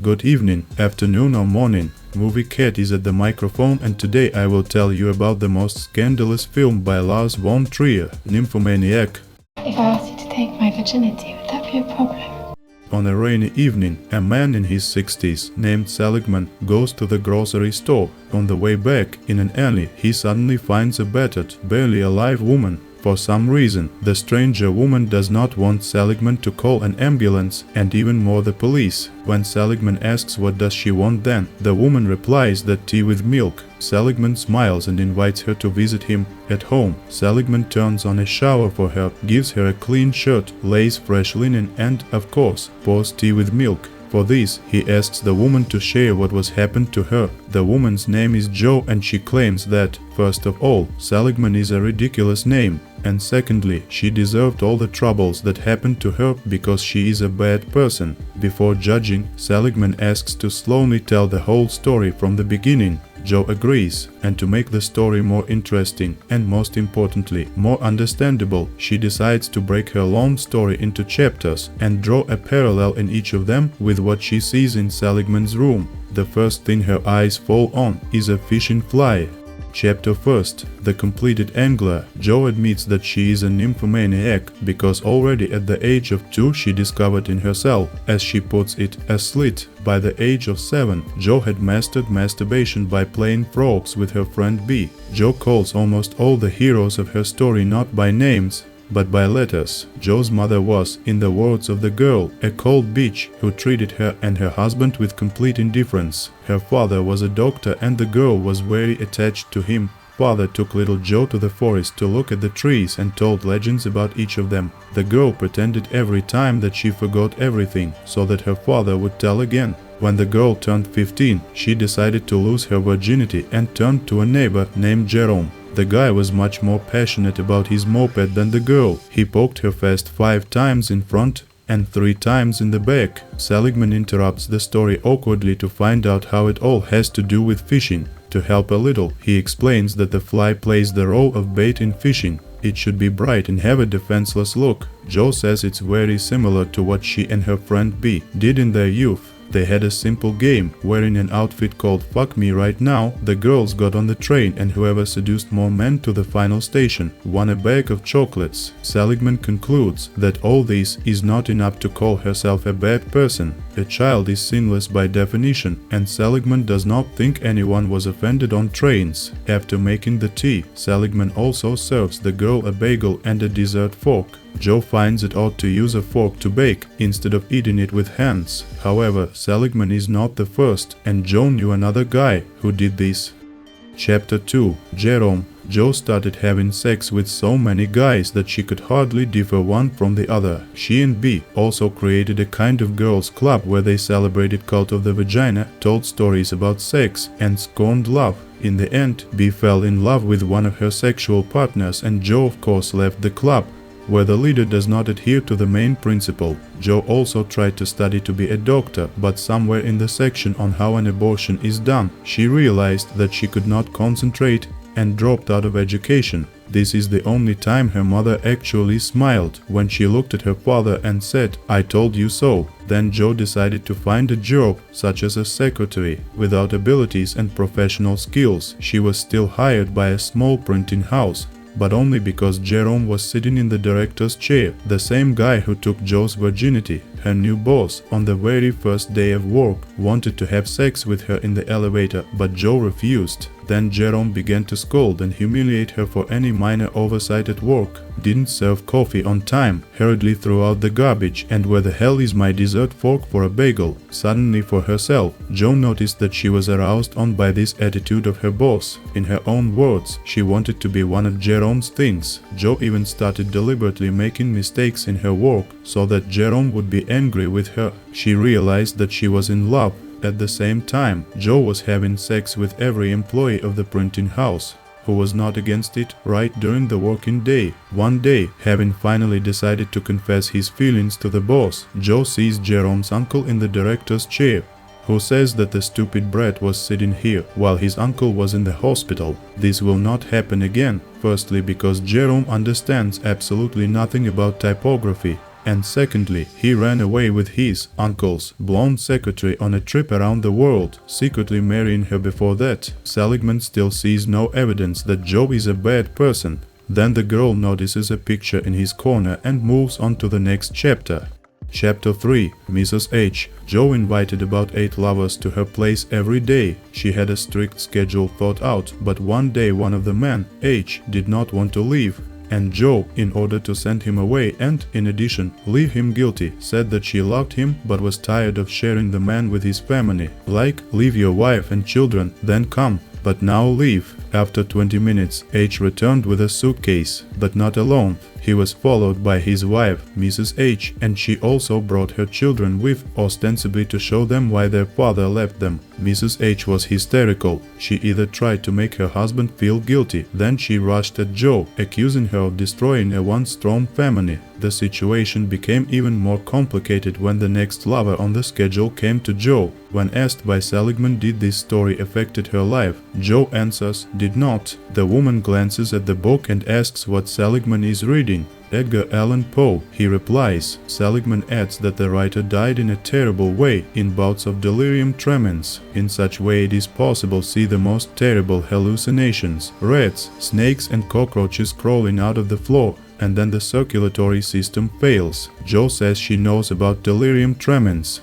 Good evening, afternoon or morning. Movie Cat is at the microphone, and today I will tell you about the most scandalous film by Lars von Trier, Nymphomaniac. If I asked you to take my virginity, would that be a problem? On a rainy evening, a man in his 60s, named Seligman, goes to the grocery store. On the way back, in an alley, he suddenly finds a battered, barely alive woman. For some reason, the stranger woman does not want Seligman to call an ambulance, and even more the police. When Seligman asks what does she want then, the woman replies that tea with milk. Seligman smiles and invites her to visit him at home. Seligman turns on a shower for her, gives her a clean shirt, lays fresh linen and, of course, pours tea with milk. For this, he asks the woman to share what was happened to her. The woman's name is Jo, and she claims that, first of all, Seligman is a ridiculous name, and secondly, she deserved all the troubles that happened to her because she is a bad person. Before judging, Seligman asks to slowly tell the whole story from the beginning. Jo agrees, and to make the story more interesting and, most importantly, more understandable, she decides to break her long story into chapters and draw a parallel in each of them with what she sees in Seligman's room. The first thing her eyes fall on is a fishing fly. Chapter 1. The completed angler. Jo admits that she is a nymphomaniac because already at the age of 2 she discovered in herself, as she puts it, a slit. By the age of 7, Jo had mastered masturbation by playing frogs with her friend B. Jo calls almost all the heroes of her story not by names, but by letters. Jo's mother was, in the words of the girl, a cold bitch who treated her and her husband with complete indifference. Her father was a doctor and the girl was very attached to him. Father took little Jo to the forest to look at the trees and told legends about each of them. The girl pretended every time that she forgot everything, so that her father would tell again. When the girl turned 15, she decided to lose her virginity and turned to a neighbor named Gerome. The guy was much more passionate about his moped than the girl. He poked her fast 5 times in front and 3 times in the back. Seligman interrupts the story awkwardly to find out how it all has to do with fishing. To help a little, he explains that the fly plays the role of bait in fishing. It should be bright and have a defenseless look. Jo says it's very similar to what she and her friend B did in their youth. They had a simple game, wearing an outfit called Fuck Me Right Now. The girls got on the train and whoever seduced more men to the final station won a bag of chocolates. Seligman concludes that all this is not enough to call herself a bad person. A child is sinless by definition, and Seligman does not think anyone was offended on trains. After making the tea, Seligman also serves the girl a bagel and a dessert fork. Jo finds it odd to use a fork to bake instead of eating it with hands. However, Seligman is not the first, and Jo knew another guy who did this. Chapter 2. Gerome. Jo started having sex with so many guys that she could hardly differ one from the other. She and B also created a kind of girls' club where they celebrated cult of the vagina, told stories about sex, and scorned love. In the end, B fell in love with one of her sexual partners, and Jo of course left the club, where the leader does not adhere to the main principle. Jo also tried to study to be a doctor, but somewhere in the section on how an abortion is done, she realized that she could not concentrate and dropped out of education. This is the only time her mother actually smiled, when she looked at her father and said, "I told you so." Then Jo decided to find a job, such as a secretary. Without abilities and professional skills, she was still hired by a small printing house, but only because Gerome was sitting in the director's chair, the same guy who took Jo's virginity. Her new boss, on the very first day of work, wanted to have sex with her in the elevator, but Jo refused. Then Gerome began to scold and humiliate her for any minor oversight at work. Didn't serve coffee on time, hurriedly threw out the garbage, and where the hell is my dessert fork for a bagel? Suddenly for herself, Jo noticed that she was aroused on by this attitude of her boss. In her own words, she wanted to be one of Gerome's things. Jo even started deliberately making mistakes in her work so that Gerome would be angry with her. She realized that she was in love. At the same time, Jo was having sex with every employee of the printing house, who was not against it right during the working day. One day, having finally decided to confess his feelings to the boss, Jo sees Gerome's uncle in the director's chair, who says that the stupid brat was sitting here while his uncle was in the hospital. This will not happen again. Firstly, because Gerome understands absolutely nothing about typography. And secondly, he ran away with his uncle's blonde secretary on a trip around the world, secretly marrying her before that. Seligman still sees no evidence that Joe is a bad person. Then the girl notices a picture in his corner and moves on to the next chapter. Chapter 3. Mrs. H. Joe invited about 8 lovers to her place every day. She had a strict schedule thought out, but one day one of the men, H, did not want to leave. And Joe, in order to send him away and, in addition, leave him guilty, said that she loved him but was tired of sharing the man with his family. Like, leave your wife and children, then come. But now leave. After 20 minutes, H returned with a suitcase, but not alone. He was followed by his wife, Mrs. H, and she also brought her children with, ostensibly to show them why their father left them. Mrs. H was hysterical. She either tried to make her husband feel guilty, then she rushed at Joe, accusing her of destroying a once strong family. The situation became even more complicated when the next lover on the schedule came to Joe. When asked by Seligman did this story affected her life, Joe answers, did not. The woman glances at the book and asks what Seligman is reading. Edgar Allan Poe, he replies. Seligman adds that the writer died in a terrible way, in bouts of delirium tremens. In such way it is possible to see the most terrible hallucinations, rats, snakes and cockroaches crawling out of the floor, and then the circulatory system fails. Joe says she knows about delirium tremens.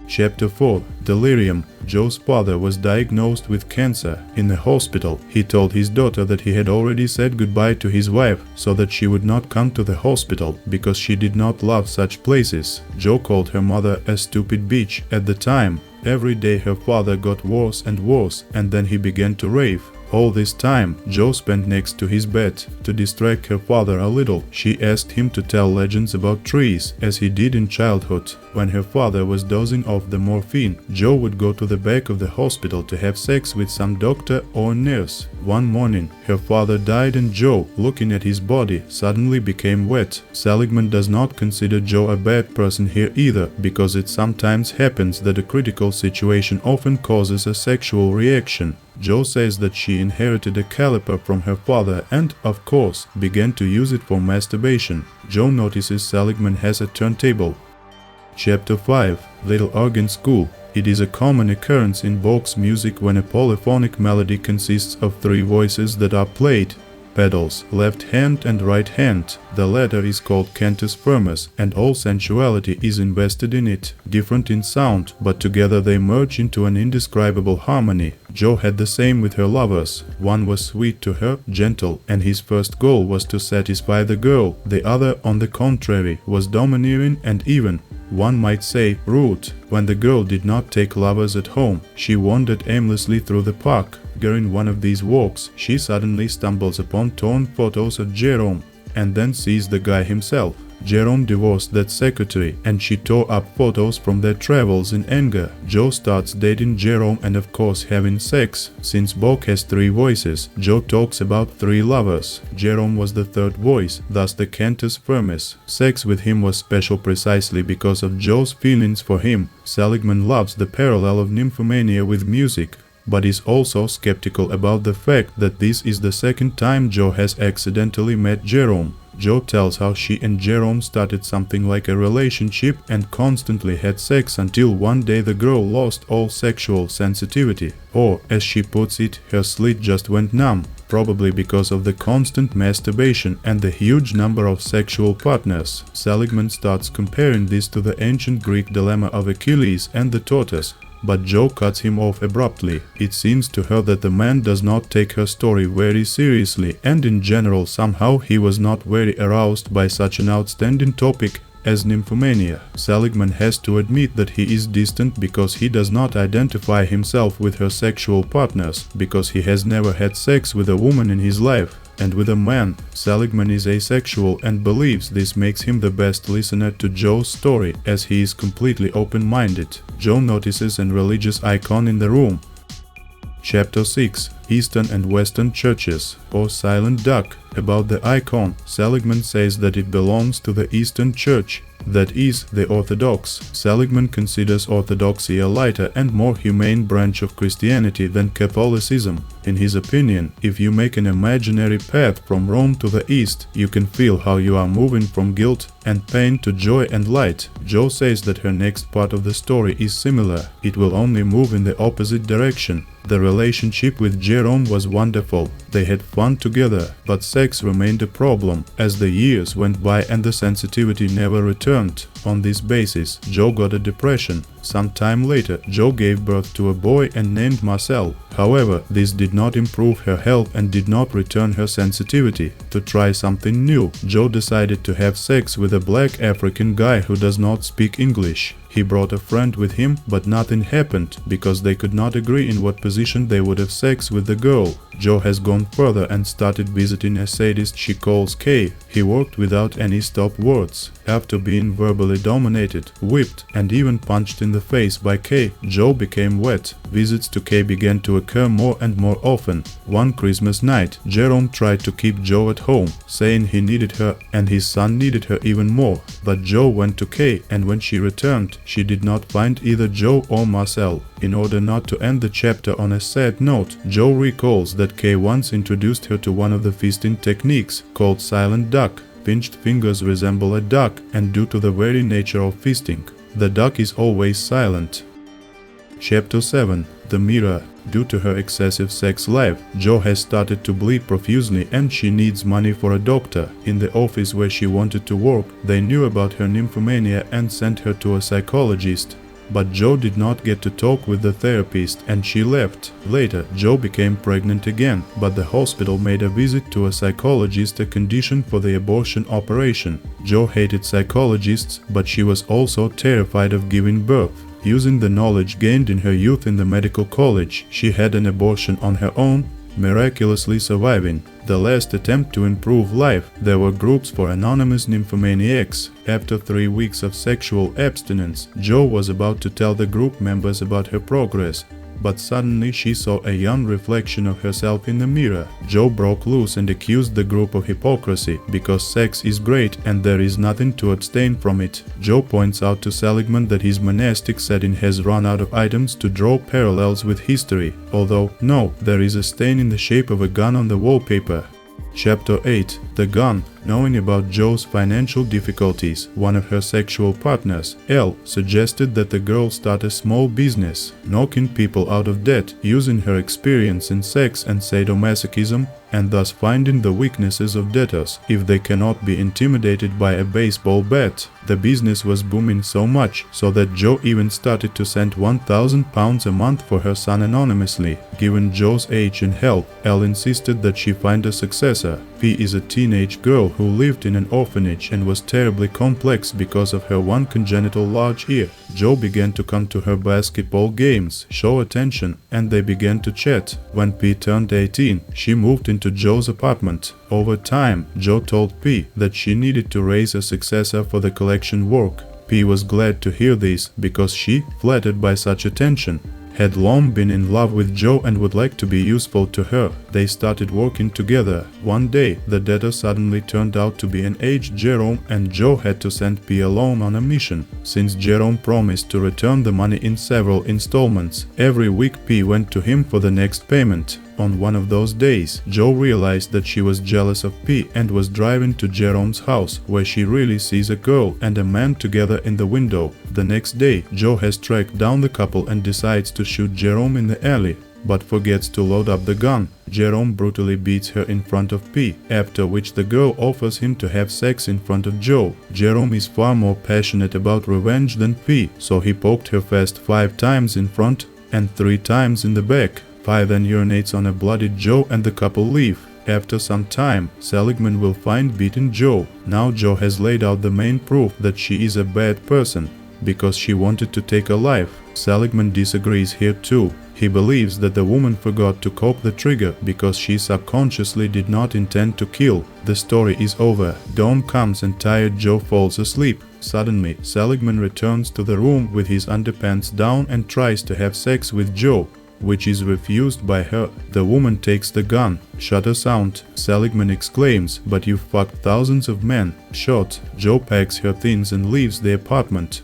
Chapter 4. Delirium. Joe's father was diagnosed with cancer. In the hospital, he told his daughter that he had already said goodbye to his wife, so that she would not come to the hospital, because she did not love such places. Joe called her mother a stupid bitch at the time. Every day her father got worse and worse, and then he began to rave. All this time, Joe spent next to his bed. To distract her father a little, she asked him to tell legends about trees, as he did in childhood. When her father was dozing off the morphine, Joe would go to the back of the hospital to have sex with some doctor or nurse. One morning, her father died and Joe, looking at his body, suddenly became wet. Seligman does not consider Joe a bad person here either, because it sometimes happens that a critical situation often causes a sexual reaction. Joe says that she inherited a caliper from her father and, of course, began to use it for masturbation. Joe notices Seligman has a turntable. Chapter 5. Little Argan School. It is a common occurrence in Bach's music when a polyphonic melody consists of 3 voices that are played. Pedals, left hand and right hand. The latter is called cantus firmus, and all sensuality is invested in it. Different in sound, but together they merge into an indescribable harmony. Joe had the same with her lovers. One was sweet to her, gentle, and his first goal was to satisfy the girl. The other, on the contrary, was domineering and even, one might say, rude. When the girl did not take lovers at home, she wandered aimlessly through the park. During one of these walks, she suddenly stumbles upon torn photos of Gerome, and then sees the guy himself. Gerome divorced that secretary, and she tore up photos from their travels in anger. Joe starts dating Gerome and of course having sex. Since Bach has 3 voices, Joe talks about 3 lovers. Gerome was the 3rd voice, thus the cantus firmus. Sex with him was special precisely because of Joe's feelings for him. Seligman loves the parallel of nymphomania with music, but is also skeptical about the fact that this is the 2nd time Joe has accidentally met Gerome. Joe tells how she and Gerome started something like a relationship and constantly had sex until one day the girl lost all sexual sensitivity. Or, as she puts it, her slit just went numb, probably because of the constant masturbation and the huge number of sexual partners. Seligman starts comparing this to the ancient Greek dilemma of Achilles and the tortoise, but Joe cuts him off abruptly. It seems to her that the man does not take her story very seriously, and in general somehow he was not very aroused by such an outstanding topic as nymphomania. Seligman has to admit that he is distant because he does not identify himself with her sexual partners, because he has never had sex with a woman in his life. And with a man, Seligman is asexual and believes this makes him the best listener to Joe's story, as he is completely open-minded. Joe notices an religious icon in the room. Chapter 6. Eastern and Western Churches, or Silent Duck. About the icon, Seligman says that it belongs to the Eastern Church, that is, the Orthodox. Seligman considers Orthodoxy a lighter and more humane branch of Christianity than Catholicism. In his opinion, if you make an imaginary path from Rome to the East, you can feel how you are moving from guilt and pain to joy and light. Jo says that her next part of the story is similar. It will only move in the opposite direction. The relationship with Gerome was wonderful. They had fun together, but sex remained a problem as the years went by and the sensitivity never returned. On this basis, Jo got a depression. Some time later, Jo gave birth to a boy and named Marcel. However, this did not improve her health and did not return her sensitivity. To try something new, Jo decided to have sex with a black African guy who does not speak English. He brought a friend with him, but nothing happened because they could not agree in what position they would have sex with the girl. Jo has gone further and started visiting a sadist she calls Kay. He worked without any stop words. After being verbally dominated, whipped, and even punched in the face by Kay, Jo became wet. Visits to Kay began to occur more and more often. One Christmas night, Gerome tried to keep Jo at home, saying he needed her and his son needed her even more. But Jo went to Kay, and when she returned, she did not find either Jo or Marcel. In order not to end the chapter on a sad note, Jo recalls that Kay once introduced her to one of the feasting techniques called silent duck. Pinched fingers resemble a duck, and due to the very nature of feasting, the duck is always silent. Chapter 7. The Mirror. Due to her excessive sex life, Jo has started to bleed profusely and she needs money for a doctor. In the office where she wanted to work, they knew about her nymphomania and sent her to a psychologist. But Jo did not get to talk with the therapist and she left. Later, Jo became pregnant again, but the hospital made a visit to a psychologist a condition for the abortion operation. Jo hated psychologists, but she was also terrified of giving birth. Using the knowledge gained in her youth in the medical college, she had an abortion on her own, miraculously surviving. The last attempt to improve life, there were groups for anonymous nymphomaniacs. After 3 weeks of sexual abstinence, Jo was about to tell the group members about her progress. But suddenly she saw a young reflection of herself in the mirror. Jo broke loose and accused the group of hypocrisy, because sex is great and there is nothing to abstain from it. Jo points out to Seligman that his monastic setting has run out of items to draw parallels with history, although, no, there is a stain in the shape of a gun on the wallpaper. Chapter 8. The Gun. Knowing about Jo's financial difficulties, one of her sexual partners, Elle, suggested that the girl start a small business, knocking people out of debt, using her experience in sex and sadomasochism, and thus finding the weaknesses of debtors if they cannot be intimidated by a baseball bat. The business was booming so much so that Jo even started to send £1,000 a month for her son anonymously. Given Jo's age and health, Elle insisted that she find a successor. P is a teenage girl who lived in an orphanage and was terribly complex because of her one congenital large ear. Jo began to come to her basketball games, show attention, and they began to chat. When P turned 18, she moved into Jo's apartment. Over time, Jo told P that she needed to raise a successor for the collection work. P was glad to hear this because she, flattered by such attention, had long been in love with Jo and would like to be useful to her. They started working together. One day, the debtor suddenly turned out to be an aged Gerome and Jo had to send P alone on a mission. Since Gerome promised to return the money in several installments, every week P went to him for the next payment. On one of those days, Jo realized that she was jealous of P and was driving to Jerome's house, where she really sees a girl and a man together in the window. The next day, Jo has tracked down the couple and decides to shoot Gerome in the alley, but forgets to load up the gun. Gerome brutally beats her in front of P, after which the girl offers him to have sex in front of Jo. Gerome is far more passionate about revenge than P, so he poked her fast 5 times in front and 3 times in the back. Pi then urinates on a bloodied Jo and the couple leave. After some time, Seligman will find beaten Jo. Now Jo has laid out the main proof that she is a bad person, because she wanted to take a life. Seligman disagrees here too. He believes that the woman forgot to cock the trigger because she subconsciously did not intend to kill. The story is over. Dawn comes and tired Jo falls asleep. Suddenly, Seligman returns to the room with his underpants down and tries to have sex with Jo. which is refused by her. The woman takes the gun. Shutter sound. Seligman exclaims, "But you fucked thousands of men." Shot. Joe packs her things and leaves the apartment.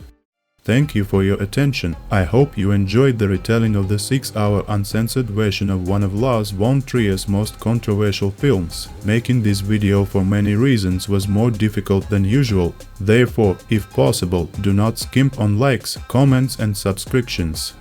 Thank you for your attention. I hope you enjoyed the retelling of the 6-hour uncensored version of one of Lars von Trier's most controversial films. Making this video for many reasons was more difficult than usual. Therefore, if possible, do not skimp on likes, comments and subscriptions.